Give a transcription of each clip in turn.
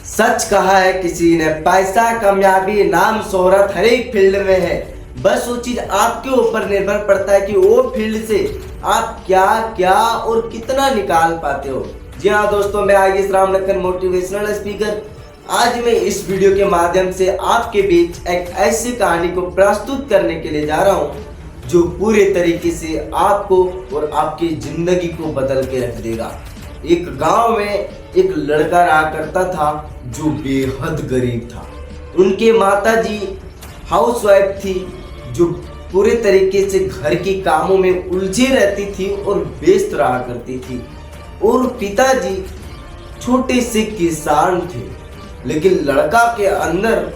सच कहा है किसी ने, पैसा कामयाबी नाम शोहरत हर एक फील्ड में है। बस वो चीज आपके ऊपर निर्भर पड़ता है कि वो फील्ड से आप क्या क्या और कितना निकाल पाते हो। जी हाँ दोस्तों, मैं आगे राम लखन मोटिवेशनल स्पीकर। आज मैं इस वीडियो के माध्यम से आपके बीच एक ऐसी कहानी को प्रस्तुत करने के लिए जा रहा हूँ जो पूरे तरीके से आपको और आपकी जिंदगी को बदल के रख देगा। एक गांव में एक लड़का रहा करता था जो बेहद गरीब था। उनके माताजी हाउसवाइफ थी जो पूरे तरीके से घर के कामों में उलझी रहती थी और व्यस्त रहा करती थी, और पिताजी छोटे से किसान थे। लेकिन लड़का के अंदर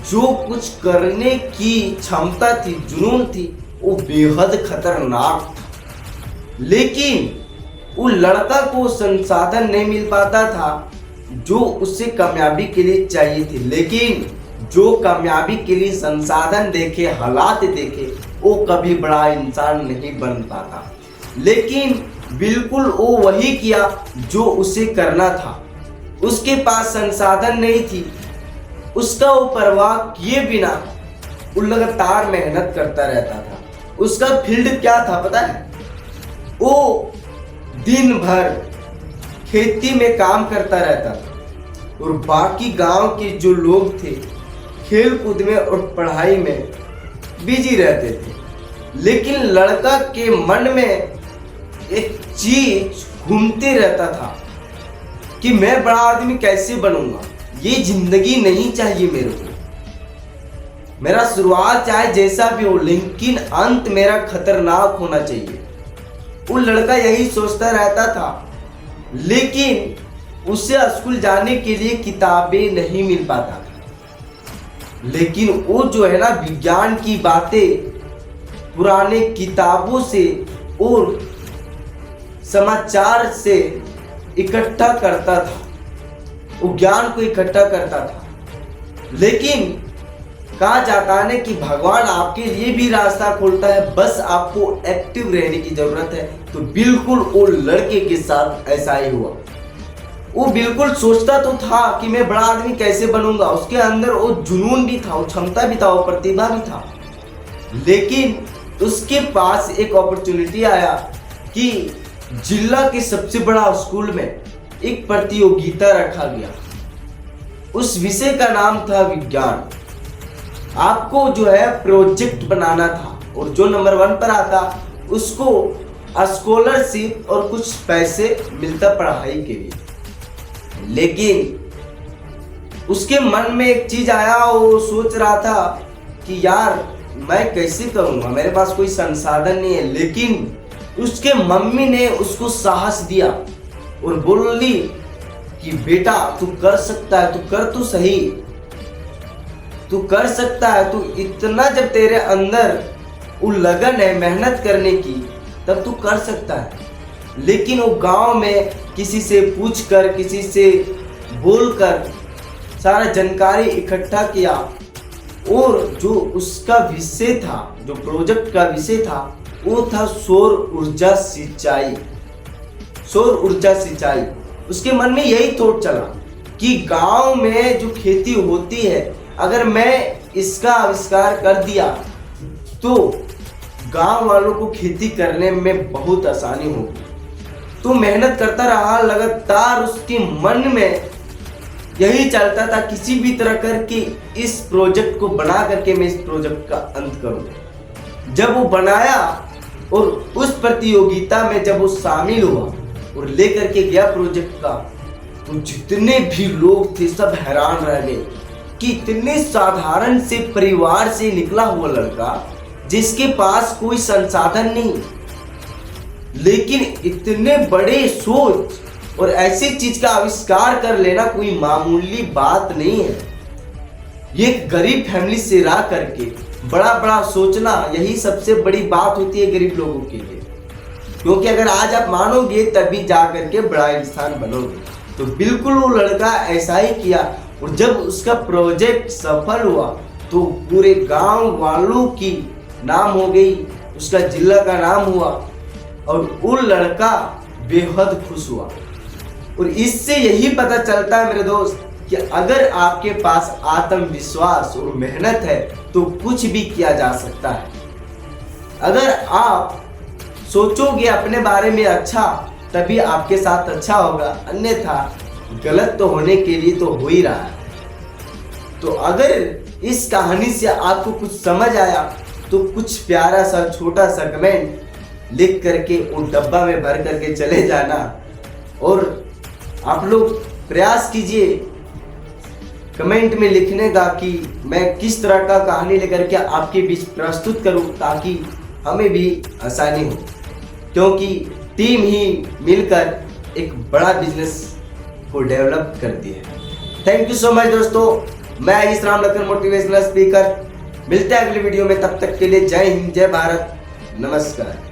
जो कुछ करने की क्षमता थी, जुनून थी, वो बेहद खतरनाक था। लेकिन वो लड़का को संसाधन नहीं मिल पाता था जो उसे कामयाबी के लिए चाहिए थी। लेकिन जो कामयाबी के लिए संसाधन देखे, हालात देखे, वो कभी बड़ा इंसान नहीं बन पाता। लेकिन बिल्कुल वो वही किया जो उसे करना था। उसके पास संसाधन नहीं थी, उसका वो परवाह किए बिना वो लगातार मेहनत करता रहता था। उसका फील्ड क्या था पता है? वो दिन भर खेती में काम करता रहता था और बाकी गांव के जो लोग थे खेल कूद में और पढ़ाई में बिजी रहते थे। लेकिन लड़का के मन में एक चीज घूमते रहता था कि मैं बड़ा आदमी कैसे बनूंगा, ये जिंदगी नहीं चाहिए मेरे को। मेरा शुरुआत चाहे जैसा भी हो, लेकिन अंत मेरा खतरनाक होना चाहिए। वो लड़का यही सोचता रहता था। लेकिन उसे स्कूल जाने के लिए किताबें नहीं मिल पाता। लेकिन वो जो है ना, विज्ञान की बातें पुराने किताबों से और समाचार से इकट्ठा करता था, वो ज्ञान को इकट्ठा करता था। लेकिन कहा जाता है कि भगवान आपके लिए भी रास्ता खोलता है, बस आपको एक्टिव रहने की जरूरत है। तो बिल्कुल वो लड़के के साथ ऐसा ही हुआ। वो बिल्कुल सोचता तो था कि मैं बड़ा आदमी कैसे बनूंगा, उसके अंदर वो जुनून भी था, वो क्षमता भी था, वो प्रतिभा भी था। लेकिन उसके पास एक अपॉर्चुनिटी आया कि जिला के सबसे बड़ा स्कूल में एक प्रतियोगिता रखा गया। उस विषय का नाम था विज्ञान। आपको जो है प्रोजेक्ट बनाना था और जो नंबर 1 पर आता उसको स्कॉलरशिप और कुछ पैसे मिलता पढ़ाई के लिए। लेकिन उसके मन में एक चीज आया, वो सोच रहा था कि यार मैं कैसे करूंगा, मेरे पास कोई संसाधन नहीं है। लेकिन उसके मम्मी ने उसको साहस दिया और बोली कि बेटा तू कर सकता है, तू कर तो सही, तू कर सकता है। तू इतना जब तेरे अंदर वो लगन है मेहनत करने की, तब तू कर सकता है। लेकिन वो गांव में किसी से पूछकर, किसी से बोलकर सारा जानकारी इकट्ठा किया, और जो उसका विषय था, जो प्रोजेक्ट का विषय था, वो था सौर ऊर्जा सिंचाई। सौर ऊर्जा सिंचाई। उसके मन में यही थॉट चला कि गांव में जो खेती होती है, अगर मैं इसका आविष्कार कर दिया तो गांव वालों को खेती करने में बहुत आसानी होगी। तो मेहनत करता रहा लगातार। उसके मन में यही चलता था किसी भी तरह करके इस प्रोजेक्ट को बना करके मैं इस प्रोजेक्ट का अंत करूं। जब वो बनाया और उस प्रतियोगिता में जब वो शामिल हुआ और लेकर के गया प्रोजेक्ट का, तो जितने भी लोग थे सब हैरान रह गए कि इतने साधारण से परिवार से निकला हुआ लड़का जिसके पास कोई संसाधन नहीं, लेकिन इतने बड़े सोच और ऐसी चीज का आविष्कार कर लेना कोई मामूली बात नहीं है। ये गरीब फैमिली से रह करके बड़ा बड़ा सोचना, यही सबसे बड़ी बात होती है गरीब लोगों के लिए। क्योंकि अगर आज आप मानोगे तभी जा करके बड़ा इंसान बनोगे। तो बिल्कुल वो लड़का ऐसा ही किया, और जब उसका प्रोजेक्ट सफल हुआ तो पूरे गांव वालों की नाम हो गई, उसका जिला का नाम हुआ, और वो लड़का बेहद खुश हुआ। और इससे यही पता चलता है मेरे दोस्त कि अगर आपके पास आत्मविश्वास और मेहनत है तो कुछ भी किया जा सकता है। अगर आप सोचोगे अपने बारे में अच्छा, तभी आपके साथ अच्छा होगा, अन्यथा गलत तो होने के लिए तो हो ही रहा है। तो अगर इस कहानी से आपको कुछ समझ आया तो कुछ प्यारा सा छोटा सा कमेंट लिख करके उन डब्बा में भर करके चले जाना, और आप लोग प्रयास कीजिए कमेंट में लिखने का कि मैं किस तरह का कहानी लेकर के आपके बीच प्रस्तुत करूं, ताकि हमें भी आसानी हो, क्योंकि टीम ही मिलकर एक बड़ा बिजनेस को डेवलप करती है। थैंक यू सो मच दोस्तों, मैं आयुष राम लखन मोटिवेशनल स्पीकर। मिलते हैं अगले वीडियो में, तब तक के लिए जय हिंद, जय भारत, नमस्कार।